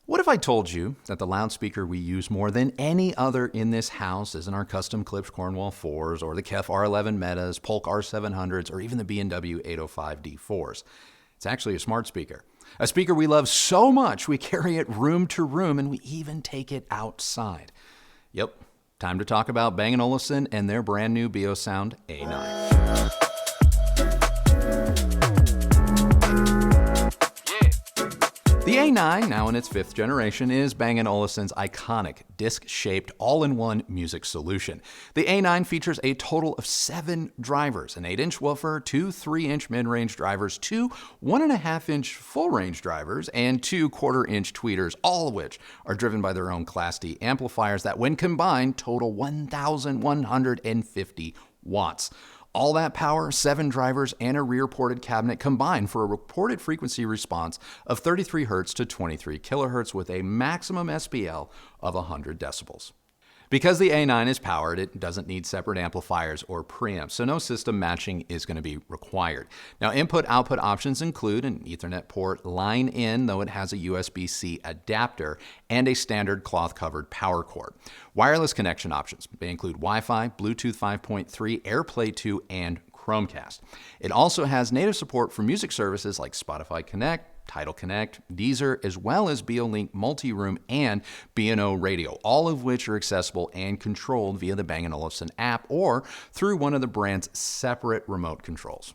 What if I told you that the loudspeaker we use more than any other in this house isn't our custom clipped Cornwall 4s or the KEF R11 Metas, Polk R700s, or even the B&O A9 D4s? It's actually a smart speaker. A speaker we love so much we carry it room to room and we even take it outside. Yep, time to talk about Bang & Olufsen and their brand new BEOSOUND A9. The A9, now in its 5th generation, is Bang & Olufsen's iconic disc-shaped all-in-one music solution. The A9 features a total of 7 drivers, an 8-inch woofer, 2 3-inch mid-range drivers, 2 1.5-inch full-range drivers, and 2 1/4-inch tweeters, all of which are driven by their own Class D amplifiers that, when combined, total 1,150 watts. All that power, 7 drivers, and a rear-ported cabinet combine for a reported frequency response of 33 Hz to 23 kHz with a maximum SPL of 100 decibels. Because the A9 is powered, it doesn't need separate amplifiers or preamps, so no system matching is going to be required. Now, input-output options include an Ethernet port, line in, though it has a USB-C adapter, and a standard cloth-covered power cord. Wireless connection options, they include Wi-Fi, Bluetooth 5.3, AirPlay 2, and Chromecast. It also has native support for music services like Spotify Connect, Tidal Connect, Deezer, as well as BeoLink Multi-Room and B&O Radio, all of which are accessible and controlled via the Bang & Olufsen app or through one of the brand's separate remote controls.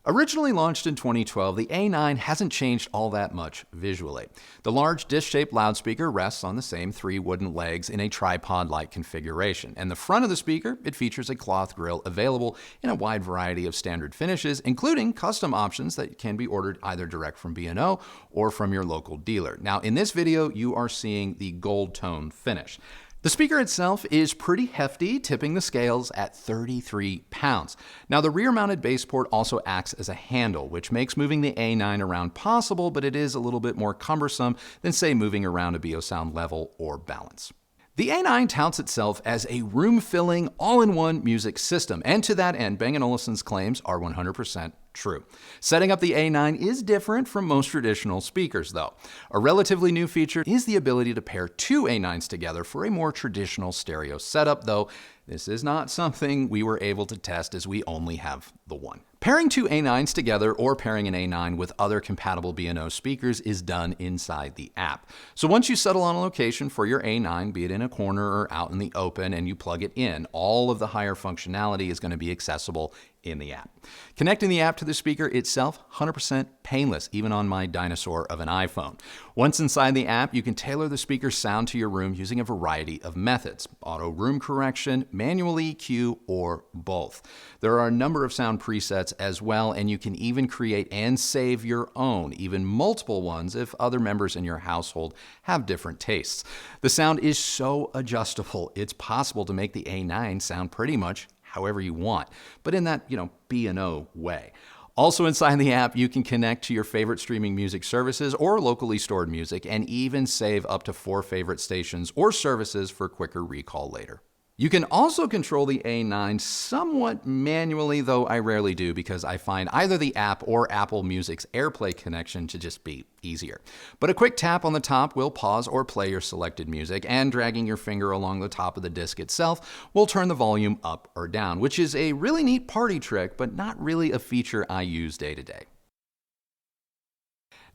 Originally launched in 2012, the A9 hasn't changed all that much visually. The large disc-shaped loudspeaker rests on the same 3 wooden legs in a tripod-like configuration. And the front of the speaker, it features a cloth grille available in a wide variety of standard finishes, including custom options that can be ordered either direct from B&O or from your local dealer. Now, in this video, you are seeing the gold tone finish. The speaker itself is pretty hefty, tipping the scales at 33 pounds. Now, the rear-mounted base port also acts as a handle, which makes moving the A9 around possible, but it is a little bit more cumbersome than, say, moving around a BEOSOUND level or balance. The A9 touts itself as a room-filling, all-in-one music system, and to that end, Bang & Olufsen's claims are 100% true. Setting up the A9 is different from most traditional speakers, though. A relatively new feature is the ability to pair 2 A9s together for a more traditional stereo setup, though this is not something we were able to test as we only have the one. Pairing 2 A9s together or pairing an A9 with other compatible B&O speakers is done inside the app. So once you settle on a location for your A9, be it in a corner or out in the open, and you plug it in, all of the higher functionality is going to be accessible in the app. Connecting the app to the speaker itself, 100% painless, even on my dinosaur of an iPhone. Once inside the app, you can tailor the speaker's sound to your room using a variety of methods: auto room correction, manual EQ, or both. There are a number of sound presets as well, and you can even create and save your own, even multiple ones if other members in your household have different tastes. The sound is so adjustable, it's possible to make the A9 sound pretty much however you want, but in that, B&O way. Also inside the app, you can connect to your favorite streaming music services or locally stored music, and even save up to 4 favorite stations or services for quicker recall later. You can also control the A9 somewhat manually, though I rarely do because I find either the app or Apple Music's AirPlay connection to just be easier. But a quick tap on the top will pause or play your selected music, and dragging your finger along the top of the disc itself will turn the volume up or down, which is a really neat party trick, but not really a feature I use day to day.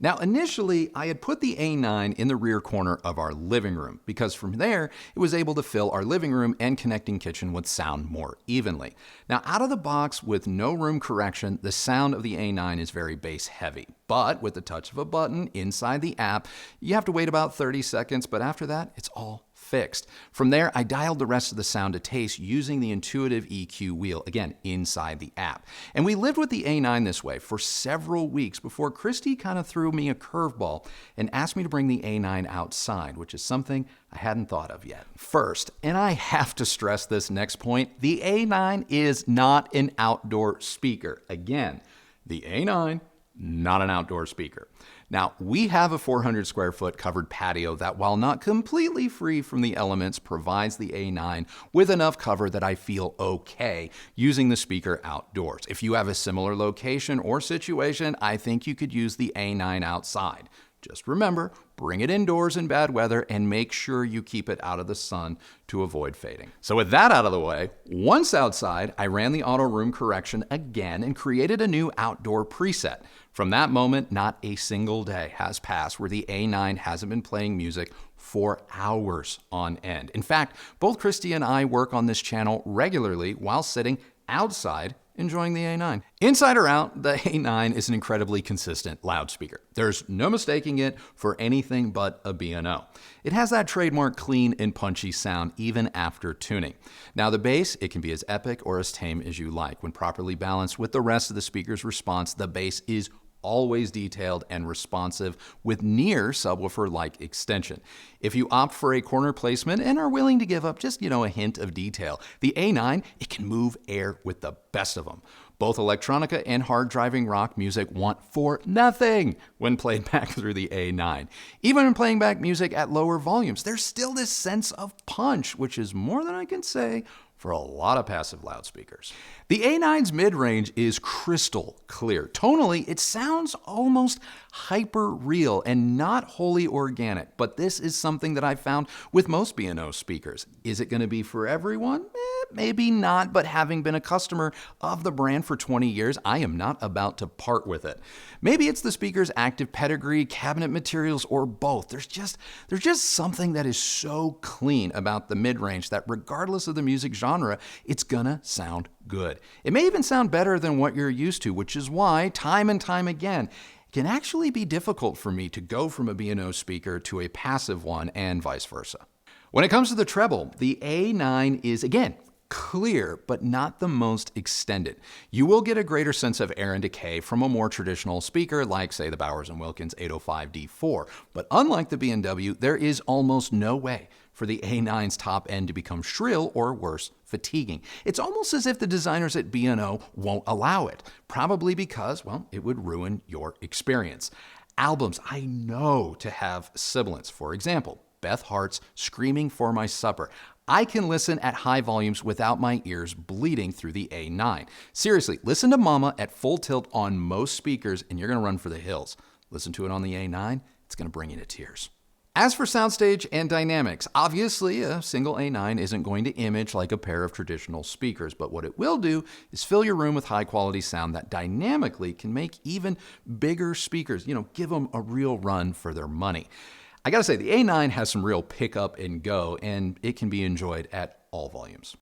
Now, initially, I had put the A9 in the rear corner of our living room because from there, it was able to fill our living room and connecting kitchen with sound more evenly. Now, out of the box with no room correction, the sound of the A9 is very bass heavy. But with the touch of a button inside the app, you have to wait about 30 seconds, but after that, it's all fixed. From there, I dialed the rest of the sound to taste using the intuitive EQ wheel, again, inside the app. And we lived with the A9 this way for several weeks before KRISTI kind of threw me a curveball and asked me to bring the A9 outside, which is something I hadn't thought of yet. First, and I have to stress this next point, the A9 is not an outdoor speaker. Again, the A9, not an outdoor speaker. Now, we have a 400 square foot covered patio that, while not completely free from the elements, provides the A9 with enough cover that I feel okay using the speaker outdoors. If you have a similar location or situation, I think you could use the A9 outside. Just remember, bring it indoors in bad weather and make sure you keep it out of the sun to avoid fading. So with that out of the way, once outside, I ran the auto room correction again and created a new outdoor preset. From that moment, not a single day has passed where the A9 hasn't been playing music for hours on end. In fact, both KRISTI and I work on this channel regularly while sitting outside enjoying the A9. Inside or out, the A9 is an incredibly consistent loudspeaker. There's no mistaking it for anything but a B&O. It has that trademark clean and punchy sound even after tuning. Now the bass, it can be as epic or as tame as you like. When properly balanced with the rest of the speaker's response, the bass is always detailed and responsive with near subwoofer-like extension. If you opt for a corner placement and are willing to give up just, a hint of detail, the A9, it can move air with the best of them. Both electronica and hard driving rock music want for nothing when played back through the A9. Even when playing back music at lower volumes, there's still this sense of punch, which is more than I can say for a lot of passive loudspeakers. The A9's mid-range is crystal clear. Tonally, it sounds almost hyper-real and not wholly organic, but this is something that I've found with most B&O speakers. Is it going to be for everyone? Maybe not, but having been a customer of the brand for 20 years, I am not about to part with it. Maybe it's the speaker's active pedigree, cabinet materials, or both. There's just something that is so clean about the mid-range that regardless of the music genre, it's gonna sound good. It may even sound better than what you're used to, which is why, time and time again, it can actually be difficult for me to go from a B&O speaker to a passive one and vice versa. When it comes to the treble, the A9 is, again, clear, but not the most extended. You will get a greater sense of air and decay from a more traditional speaker like, say, the Bowers & Wilkins 805D4. But unlike the B&W, there is almost no way for the A9's top end to become shrill or worse, fatiguing. It's almost as if the designers at B&O won't allow it, probably because, well, it would ruin your experience. Albums I know to have sibilants. For example, Beth Hart's Screaming for My Supper. I can listen at high volumes without my ears bleeding through the A9. Seriously, listen to Mama at full tilt on most speakers and you're gonna run for the hills. Listen to it on the A9, it's gonna bring you to tears. As for SOUNDSTAGE and dynamics, obviously a single A9 isn't going to image like a pair of traditional speakers, but what it will do is fill your room with high quality sound that dynamically can make even bigger speakers, give them a real run for their money. I gotta say, the A9 has some real pick up and go, and it can be enjoyed at all volumes.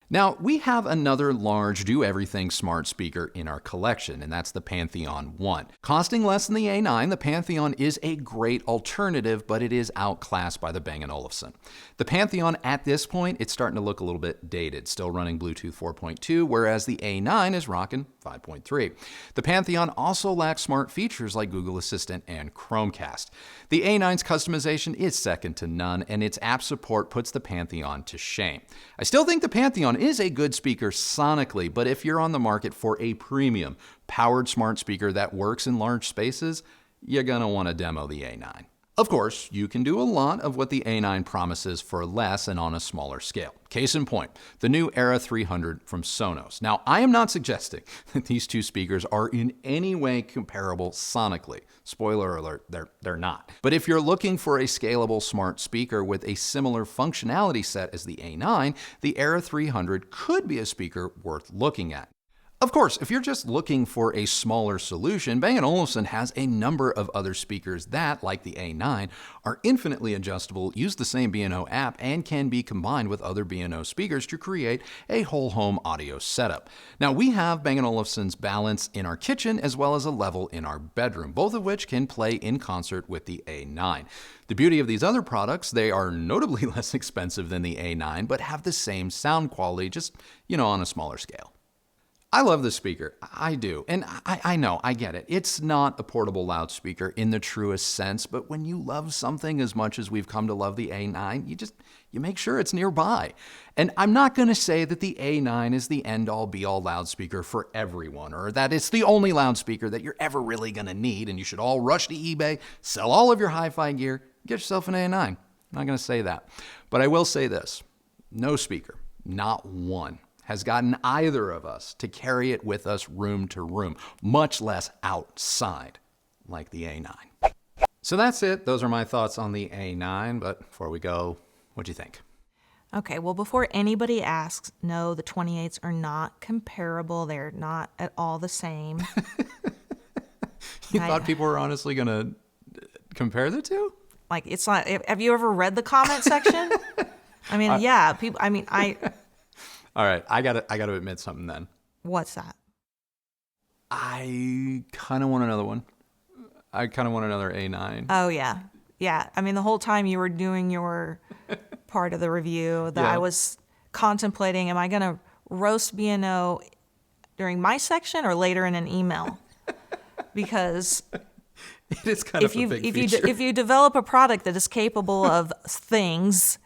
Now, we have another large do-everything smart speaker in our collection, and that's the PANTHEON 1. Costing less than the A9, the PANTHEON is a great alternative, but it is outclassed by the Bang & Olufsen. The PANTHEON, at this point, it's starting to look a little bit dated, still running Bluetooth 4.2, whereas the A9 is rocking 5.3. The PANTHEON also lacks smart features like Google Assistant and Chromecast. The A9's customization is second to none, and its app support puts the PANTHEON to shame. I still think the PANTHEON is a good speaker sonically, but if you're on the market for a premium, powered smart speaker that works in large spaces, you're gonna want to demo the A9. Of course, you can do a lot of what the A9 promises for less and on a smaller scale. Case in point, the new ERA 300 from SONOS. Now, I am not suggesting that these two speakers are in any way comparable sonically. Spoiler alert, they're not. But if you're looking for a scalable smart speaker with a similar functionality set as the A9, the ERA 300 could be a speaker worth looking at. Of course, if you're just looking for a smaller solution, Bang & Olufsen has a number of other speakers that, like the A9, are infinitely adjustable, use the same B&O app, and can be combined with other B&O speakers to create a whole home audio setup. Now, we have Bang & Olufsen's Balance in our kitchen as well as a Level in our bedroom, both of which can play in concert with the A9. The beauty of these other products, they are notably less expensive than the A9, but have the same sound quality, just, on a smaller scale. I love this speaker, I do, and I know, I get it. It's not a portable loudspeaker in the truest sense, but when you love something as much as we've come to love the A9, you make sure it's nearby. And I'm not gonna say that the A9 is the end-all be-all loudspeaker for everyone, or that it's the only loudspeaker that you're ever really gonna need, and you should all rush to eBay, sell all of your hi-fi gear, get yourself an A9. I'm not gonna say that, but I will say this, no speaker, not one, has gotten either of us to carry it with us room to room, much less outside, like the A9. So that's it. Those are my thoughts on the A9. But before we go, what do you think? Okay, well, before anybody asks, no, the 28s are not comparable. They're not at all the same. You thought people were honestly going to compare the two? Like, it's not, have you ever read the comment section? I mean, yeah, people, I mean, All right, I gotta admit something then. What's that? I kind of want another one. I kind of want another A9. Oh, yeah. Yeah, I mean, the whole time you were doing your part of the review that I was contemplating, am I going to roast B&O during my section or later in an email? Because it is kind of a big feature. If you develop a product that is capable of things,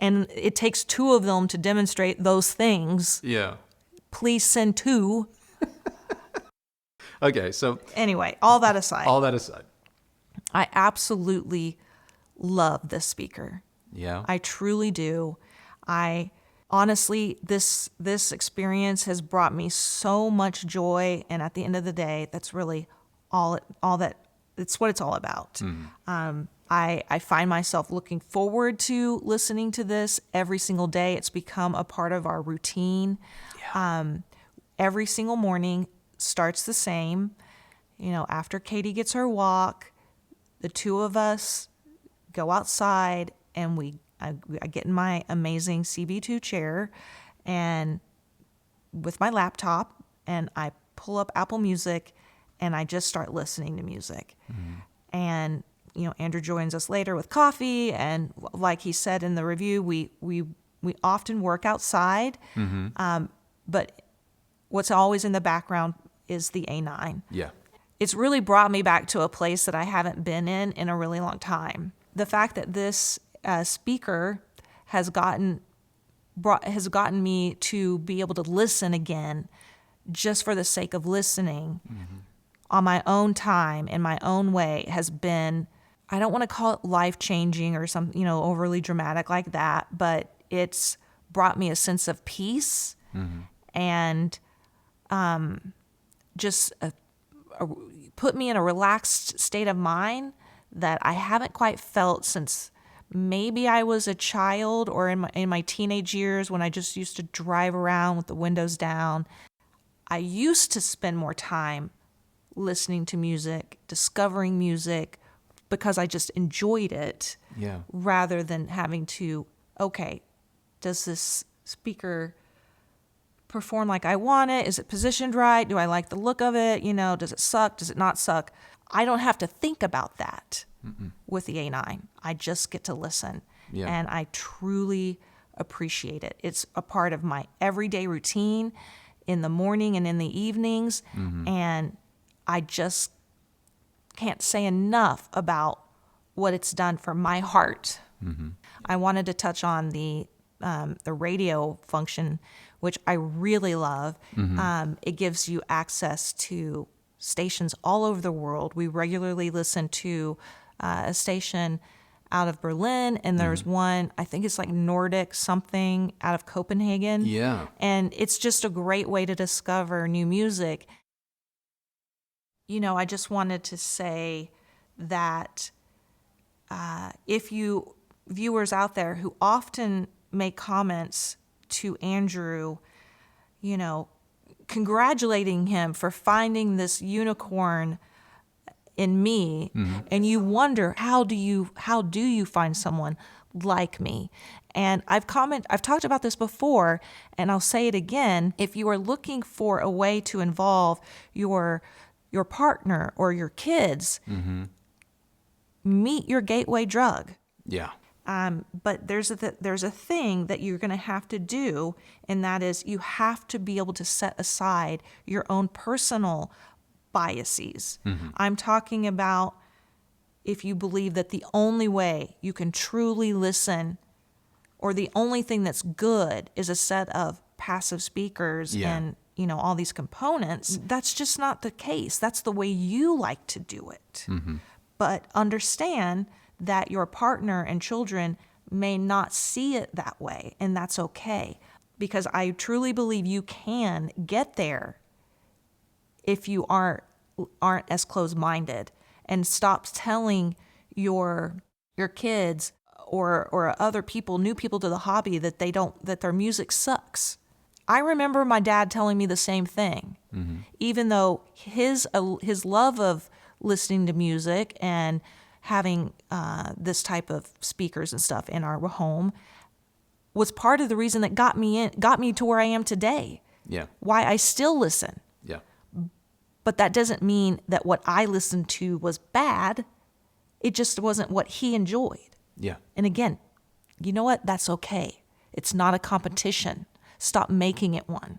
and it takes two of them to demonstrate those things, please send two. Okay, so anyway, all that aside, I absolutely love this speaker. Yeah, I truly do. I honestly, this experience has brought me so much joy, and at the end of the day, that's really all that. It's what it's all about. I find myself looking forward to listening to this every single day. It's become a part of our routine. Every single morning starts the same. You know, after Katie gets her walk, the two of us go outside and I get in my amazing CB2 chair and with my laptop, and I pull up Apple Music and I just start listening to music. And, you know, Andrew joins us later with coffee, and like he said in the review, we often work outside, but what's always in the background is the A9. Yeah. It's really brought me back to a place that I haven't been in a really long time. The fact that this speaker has gotten me to be able to listen again just for the sake of listening on my own time, in my own way, has been, I don't want to call it life-changing or something, you know, overly dramatic like that, but it's brought me a sense of peace and just put me in a relaxed state of mind that I haven't quite felt since maybe I was a child or in my teenage years when I just used to drive around with the windows down. I used to spend more time listening to music, discovering music, because I just enjoyed it, rather than having to, okay, does this speaker perform like I want it? Is it positioned right? Do I like the look of it? You know, does it suck? Does it not suck? I don't have to think about that with the A9. I just get to listen, and I truly appreciate it. It's a part of my everyday routine in the morning and in the evenings, and I just can't say enough about what it's done for my heart. I wanted to touch on the radio function, which I really love. It gives you access to stations all over the world. We regularly listen to a station out of Berlin, and there's one, I think it's like Nordic something out of Copenhagen. Yeah. And it's just a great way to discover new music. You know, I just wanted to say that if you viewers out there who often make comments to Andrew, you know, congratulating him for finding this unicorn in me, and you wonder, how do you find someone like me? And I've talked about this before, and I'll say it again. If you are looking for a way to involve your partner or your kids, meet your gateway drug. Yeah. But there's a thing that you're going to have to do, and that is you have to be able to set aside your own personal biases. I'm talking about if you believe that the only way you can truly listen, or the only thing that's good, is a set of passive speakers and, you know, all these components. That's just not the case. That's the way you like to do it. But understand that your partner and children may not see it that way, and that's okay. Because I truly believe you can get there if you aren't as closed-minded and stop telling your kids or other people, new people to the hobby, that that their music sucks. I remember my dad telling me the same thing, even though his love of listening to music and having this type of speakers and stuff in our home was part of the reason that got me to where I am today. Yeah. Why I still listen. Yeah. But that doesn't mean that what I listened to was bad. It just wasn't what he enjoyed. Yeah. And again, you know what? That's okay. It's not a competition. Stop making it one.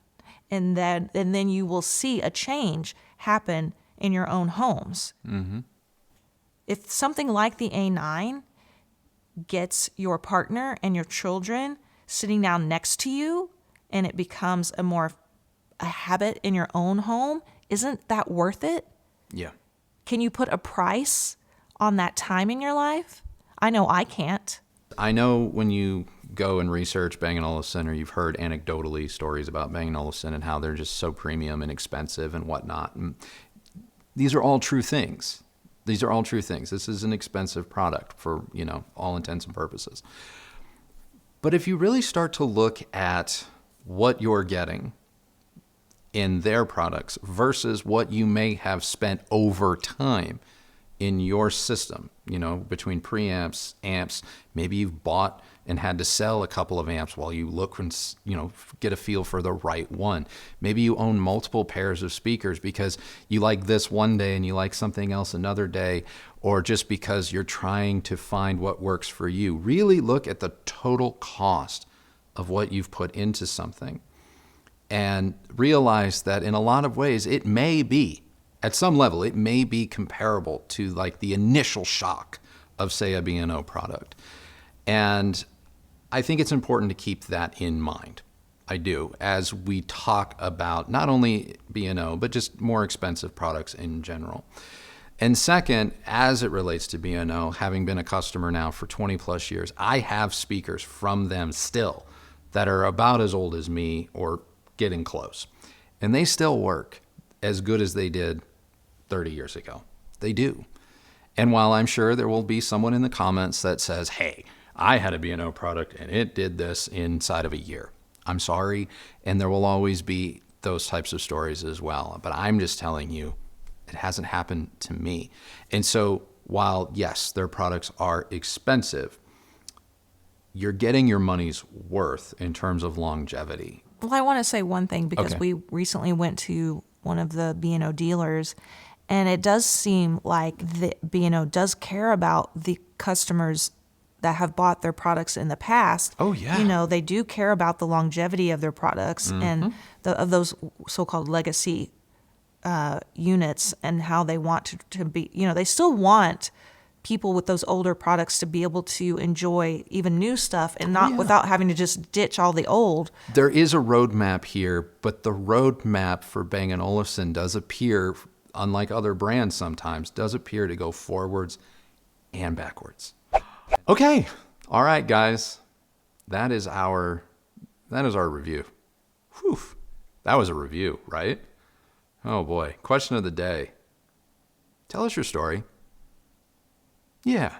And then you will see a change happen in your own homes. Mm-hmm. If something like the A9 gets your partner and your children sitting down next to you and it becomes a habit in your own home, isn't that worth it? Yeah. Can you put a price on that time in your life? I know I can't. I know when you go and research Bang & Olufsen, or you've heard anecdotally stories about Bang & Olufsen and how they're just so premium and expensive and whatnot. And these are all true things. These are all true things. This is an expensive product for, all intents and purposes. But if you really start to look at what you're getting in their products versus what you may have spent over time in your system, between preamps, amps, maybe you've bought and had to sell a couple of amps while you look and, get a feel for the right one. Maybe you own multiple pairs of speakers because you like this one day and you like something else another day, or just because you're trying to find what works for you. Really look at the total cost of what you've put into something and realize that in a lot of ways, it may be, at some level, it may be comparable to like the initial shock of, say, a B&O product. And I think it's important to keep that in mind. I do, as we talk about not only B&O, but just more expensive products in general. And second, as it relates to B&O, having been a customer now for 20 plus years, I have speakers from them still that are about as old as me or getting close. And they still work as good as they did 30 years ago. They do. And while I'm sure there will be someone in the comments that says, hey, I had a B&O product and it did this inside of a year, I'm sorry. And there will always be those types of stories as well. But I'm just telling you, it hasn't happened to me. And so while, yes, their products are expensive, you're getting your money's worth in terms of longevity. Well, I want to say one thing because Okay. we recently went to one of the B&O dealers, and it does seem like the B&O does care about the customers that have bought their products in the past. Oh, yeah. They do care about the longevity of their products and of those so-called legacy units and how they want to be. They still want people with those older products to be able to enjoy even new stuff and not without having to just ditch all the old. There is a roadmap here, but the roadmap for Bang & Olufsen does appear, unlike other brands sometimes, does appear to go forwards and backwards. Okay. All right, guys. That is our review. Whew. That was a review, right? Oh boy. Question of the day. Tell us your story. Yeah.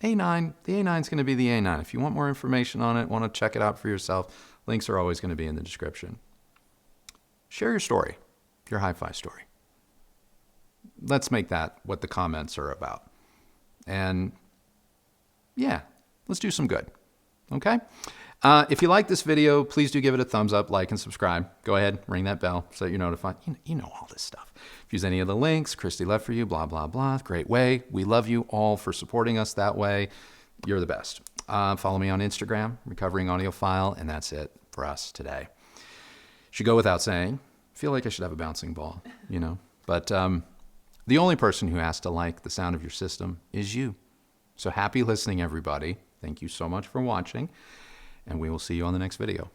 A9. The A9 is going to be the A9. If you want more information on it, want to check it out for yourself, links are always going to be in the description. Share your story, your hi-fi story. Let's make that what the comments are about. And yeah, let's do some good. Okay? If you like this video, please do give it a thumbs up, like, and subscribe. Go ahead, ring that bell so that you're notified. You know all this stuff. Use any of the links, KRISTI left for you, blah, blah, blah. Great way. We love you all for supporting us that way. You're the best. Follow me on Instagram, Recovering Audiophile, and that's it for us today. Should go without saying. Feel like I should have a bouncing ball, But the only person who has to like the sound of your system is you. So happy listening, everybody. Thank you so much for watching, and we will see you on the next video.